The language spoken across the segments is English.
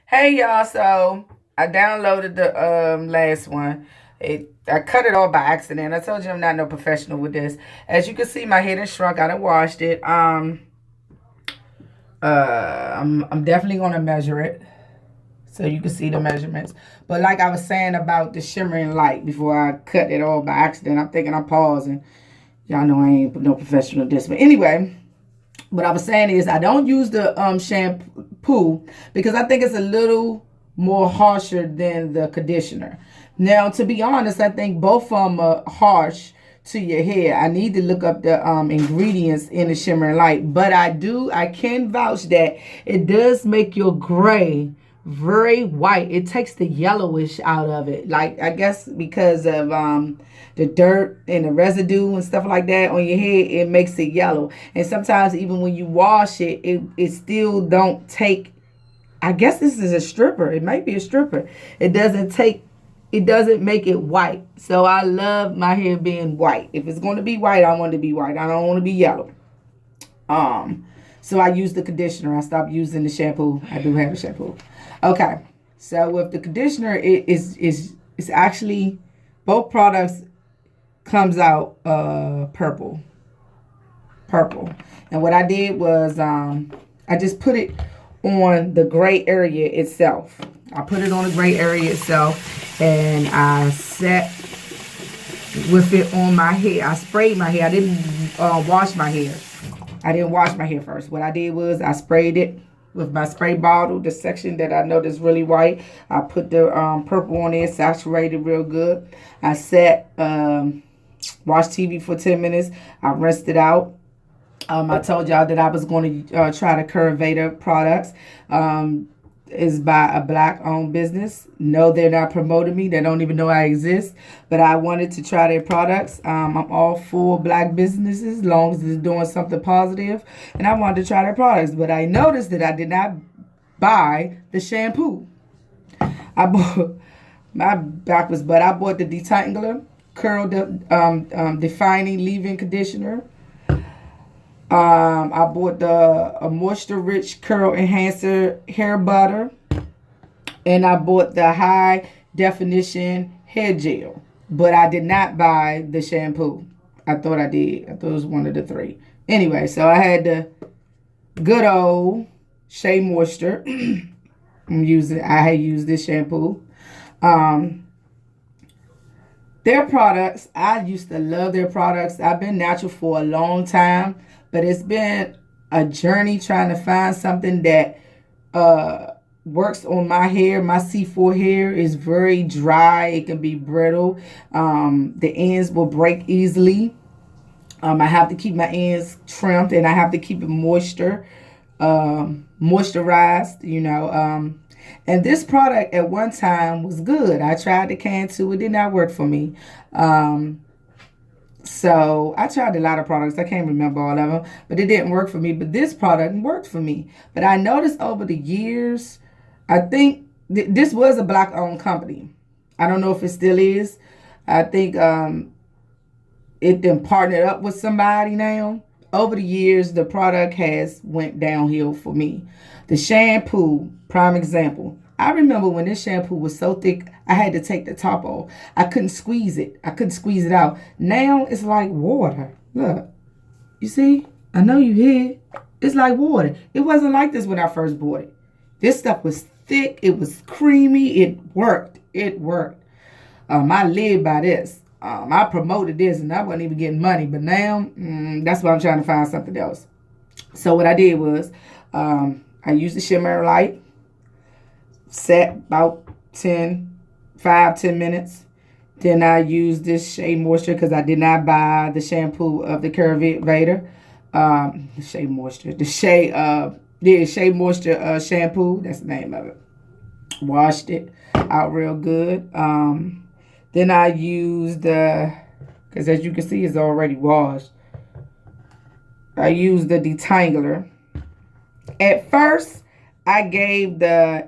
Hey y'all, so I downloaded the last one. I cut it off by accident. I told you I'm not no professional with this. As you can see, my hair done shrunk. I done washed it. I'm definitely gonna measure it so you can see the measurements. But like I was saying about the shimmering light before I cut it off by accident, I'm thinking I'm pausing. Y'all know I ain't no professional at this, but anyway, what I was saying is I don't use the shampoo because I think it's a little more harsher than the conditioner. Now, to be honest, I think both of them are harsh to your hair. I need to look up the ingredients in the shimmer light, but I can vouch that it does make your gray very white. It takes the yellowish out of it. Like I guess because of the dirt and the residue and stuff like that on your hair, it makes it yellow. And sometimes even when you wash it, it still don't take. I guess this is a stripper. It might be a stripper. It doesn't take. It doesn't make it white. So I love my hair being white. If it's going to be white, I want it to be white. I don't want to be yellow. Um, so I use the conditioner. I stopped using the shampoo. I do have a shampoo. Okay. So with the conditioner, it's actually both products comes out purple. And what I did was I just put it on the gray area itself. I put it on the gray area itself, and I set with it on my hair. I sprayed my hair. I didn't wash my hair. I didn't wash my hair first. What I did was I sprayed it with my spray bottle, the section that I know that's really white. I put the purple on there, saturated real good. I sat, watched TV for 10 minutes. I rinsed it out. I told y'all that I was going to try the Curvator products. Is by a black owned business. No, they're not promoting me. They don't even know I exist. But I wanted to try their products. I'm all for black businesses as long as it's doing something positive. And I wanted to try their products. But I noticed that I did not buy the shampoo. I bought my backwards, but I bought the detangler, curl defining leave-in conditioner. I bought the a moisture rich curl enhancer hair butter, and I bought the high definition hair gel. But I did not buy the shampoo. I thought I did. I thought it was one of the three. Anyway, so I had the good old Shea Moisture. I had used this shampoo. Um, their products, I used to love their products. I've been natural for a long time, but it's been a journey trying to find something that uh, works on my hair. My C4 hair is very dry. It can be brittle. The ends will break easily. I have to keep my ends trimmed, and I have to keep it moisturized, and this product at one time was good. I tried the can too. It did not work for me. Um, so I tried a lot of products. I can't remember all of them, but it didn't work for me. But this product worked for me. But I noticed over the years, I think this was a black owned company. I don't know if it still is. I think it then partnered up with somebody now. Over the years, the product has went downhill for me. The shampoo, prime example. I remember when this shampoo was so thick, I had to take the top off. I couldn't squeeze it. I couldn't squeeze it out. Now it's like water. Look, you see? I know you hear. It's like water. It wasn't like this when I first bought it. This stuff was thick. It was creamy. It worked. It worked. I live by this. I promoted this and I wasn't even getting money, but now that's why I'm trying to find something else. So what I did was I used the shimmer light, sat about 5, 10 minutes. Then I used this Shea Moisture because I did not buy the shampoo of the Curvator. The Shea Moisture. Shea Moisture shampoo. That's the name of it. Washed it out real good. Then I used because as you can see, it's already washed. I used the detangler. At first, I gave the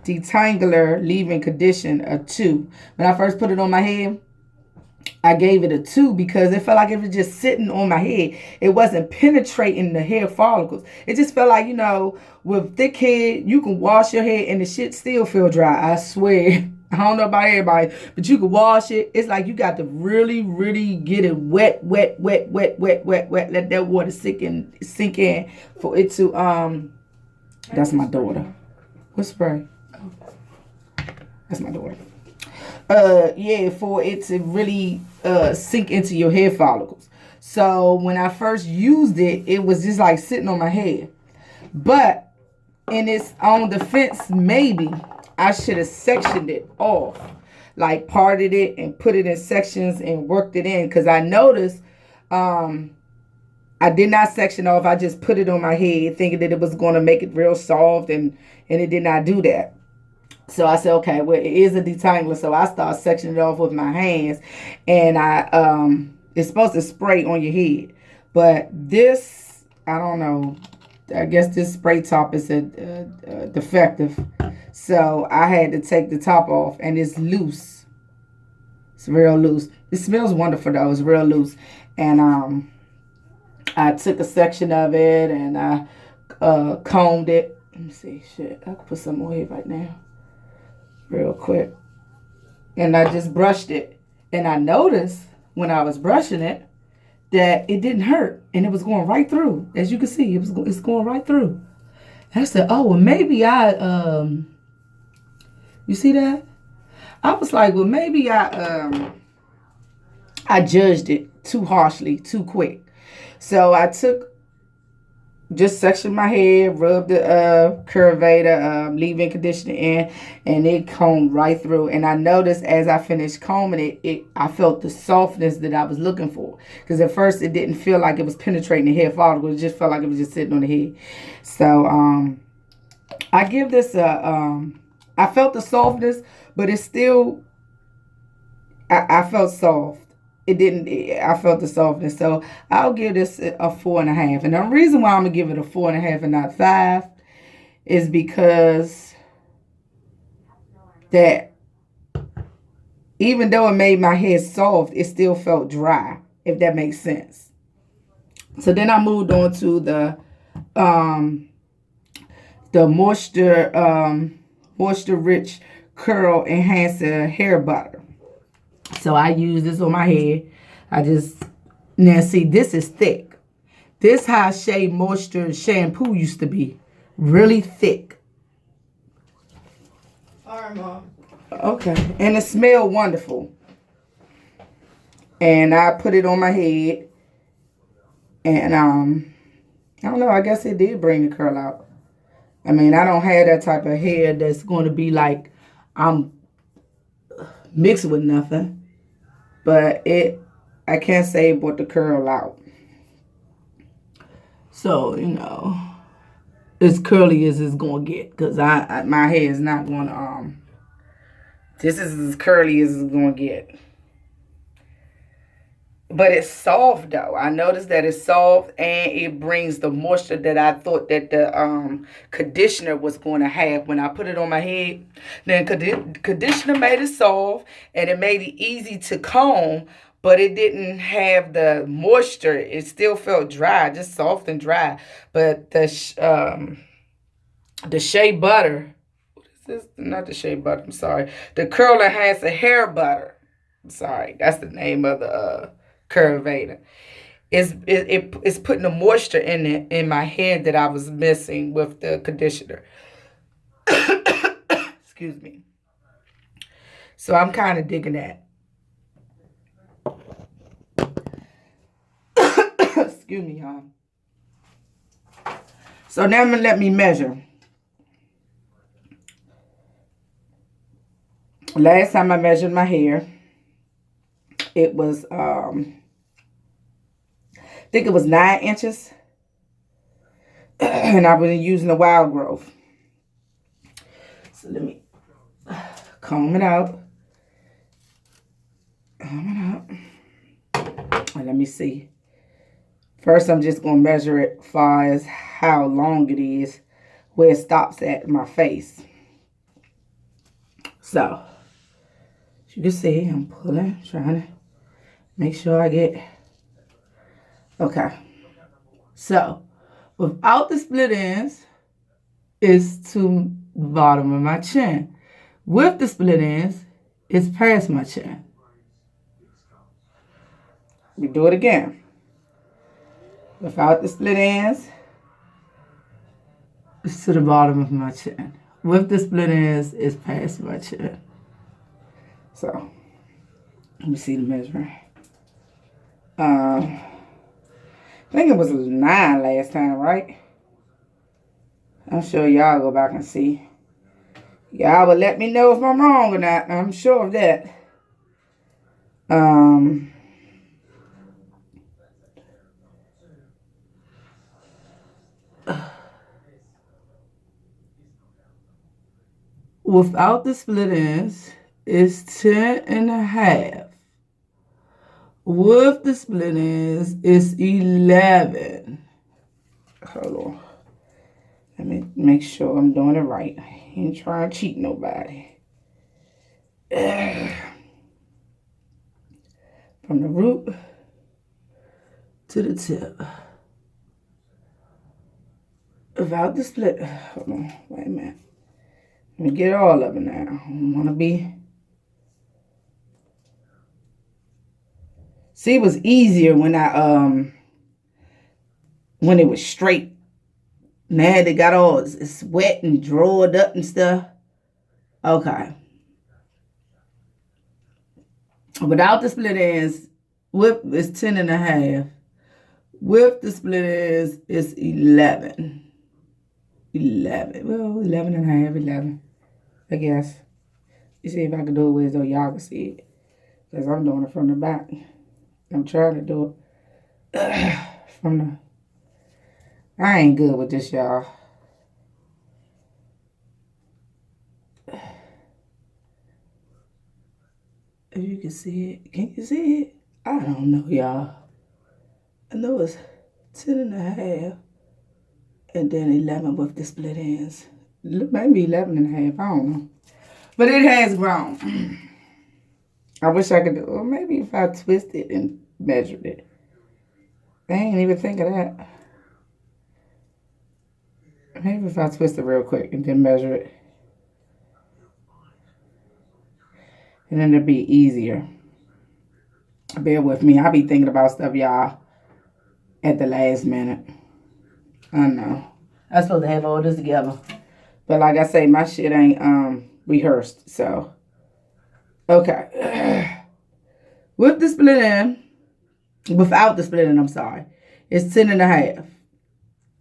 detangler leave-in condition a 2. When I first put it on my head, I gave it a 2 because it felt like it was just sitting on my head. It wasn't penetrating the hair follicles. It just felt like, with thick hair, you can wash your hair and the shit still feel dry. I swear. I don't know about everybody, but you can wash it. It's like you got to really, really get it wet, wet, wet, wet, wet, wet, wet. Let that water sink in for it to That's my daughter. What spray? That's my daughter. Yeah, for it to really sink into your hair follicles. So when I first used it, it was just like sitting on my head. But in its own defense, maybe I should have sectioned it off, like parted it and put it in sections and worked it in. Because I noticed I did not section off. I just put it on my head thinking that it was going to make it real soft, and it did not do that. So I said, okay, well, it is a detangler. So I start sectioning it off with my hands, and it's supposed to spray on your head. But this, I don't know. I guess this spray top is defective. So I had to take the top off, and it's loose. It's real loose. It smells wonderful though. It's real loose. And I took a section of it and I combed it. Let me see. Shit, I could put some more here right now. Real quick. And I just brushed it. And I noticed when I was brushing it that it didn't hurt. And it was going right through. As you can see, it's going right through. And I said, oh, well, maybe you see that? I was like, well, maybe I judged it too harshly, too quick. So I just sectioned my hair, rubbed the curvator, leave-in conditioner in, and it combed right through. And I noticed as I finished combing it, I felt the softness that I was looking for. Because at first it didn't feel like it was penetrating the hair follicle. It just felt like it was just sitting on the head. So I give this I felt the softness, but it's still, I felt soft. I felt the softness. So I'll give this a 4.5. And the reason why I'm going to give it a 4.5 and not 5 is because that even though it made my hair soft, it still felt dry, if that makes sense. So then I moved on to the moisture rich curl enhancer hair butter. So I use this on my head. Now see, this is thick. This how Shea Moisture shampoo used to be. Really thick. All right, Mom. Okay. And it smelled wonderful. And I put it on my head. And I don't know, I guess it did bring the curl out. I mean, I don't have that type of hair that's going to be like I'm mixed with nothing. But I can't say it brought the curl out. So, as curly as it's going to get. Because my hair is not going to, this is as curly as it's going to get. But it's soft, though. I noticed that it's soft, and it brings the moisture that I thought that the conditioner was going to have when I put it on my head. Then conditioner made it soft, and it made it easy to comb, but it didn't have the moisture. It still felt dry, just soft and dry. But the shea butter, what is this? Not the shea butter, I'm sorry. The Curl Enhancer hair butter. I'm sorry, that's the name of the curvator. It's putting the moisture in my hair that I was missing with the conditioner. Excuse me. So I'm kind of digging that. Excuse me, y'all. So now I'm gonna let me measure. Last time I measured my hair, it was I think it was 9 inches. And I've been using the Wild Growth. So let me comb it out. Comb it out. And let me see. First, I'm just going to measure it as far as how long it is, where it stops at my face. So, as you can see, I'm pulling, trying to Make sure I get, okay. So, without the split ends, it's to the bottom of my chin. With the split ends, it's past my chin. We do it again. Without the split ends, it's to the bottom of my chin. With the split ends, it's past my chin. So, let me see the measuring. I think it was 9 last time, right? I'm sure y'all go back and see. Y'all will let me know if I'm wrong or not. I'm sure of that. Without the split ends, it's 10.5. With the split ends, it's 11. Hold on. Let me make sure I'm doing it right. I ain't trying to cheat nobody. From the root to the tip. Without the split. Hold on. Wait a minute. Let me get all of it now. I want to be. See, it was easier when when it was straight. Now they got all it's wet and drawn up and stuff. Okay. Without the split ends, it's 10.5. With the split ends, it's 11. 11. Well, 11.5, 11. I guess. You see if I can do it with so y'all can see it. Because I'm doing it from the back. I'm trying to do it from the... I ain't good with this, y'all. If you can see it. Can you see it? I don't know, y'all. I know it's 10.5. And then 11 with the split ends. Maybe 11.5. I don't know. But it has grown. I wish I could do it. Or maybe if I twist it and measured it. I ain't even think of that. Maybe if I twist it real quick and then measure it. And then it'll be easier. Bear with me. I be thinking about stuff, y'all, at the last minute. I know. I'm supposed to have all this together. But like I say, my shit ain't rehearsed. So, okay. With the split end, without the split end, I'm sorry, it's 10.5.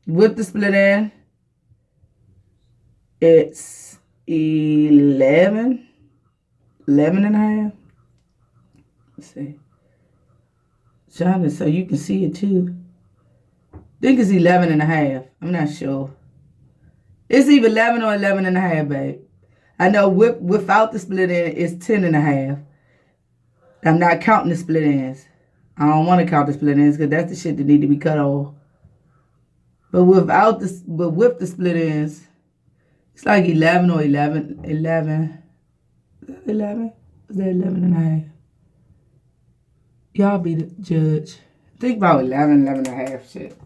With the split end, it's 11. 11.5. Let's see. Trying so you can see it too. I think it's 11.5. I'm not sure. It's either 11 or 11.5, babe. I know without the split end, it's 10.5. I'm not counting the split ends. I don't want to count the split ends because that's the shit that need to be cut off. But with the split ends, it's like 11 or 11. 11. 11? Is that 11.5? Y'all be the judge. Think about 11, 11.5 shit.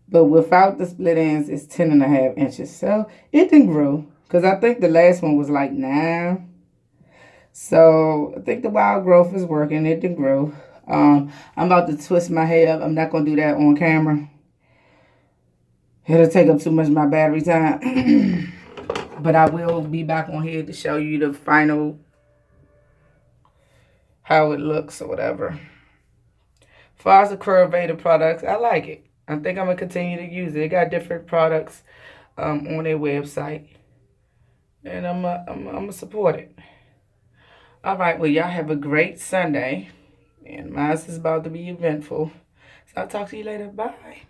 But without the split ends, it's 10.5 inches. So it didn't grow. Because I think the last one was like 9. So I think the wild growth is working. It didn't grow. I'm about to twist my hair up. I'm not going to do that on camera. It'll take up too much of my battery time. But I will be back on here to show you the final, how it looks or whatever. As far as the Curvator products, I like it. I think I'm going to continue to use it. They got different products on their website. And I'm going to support it. All right, well, y'all have a great Sunday. And mine is about to be eventful. So I'll talk to you later. Bye.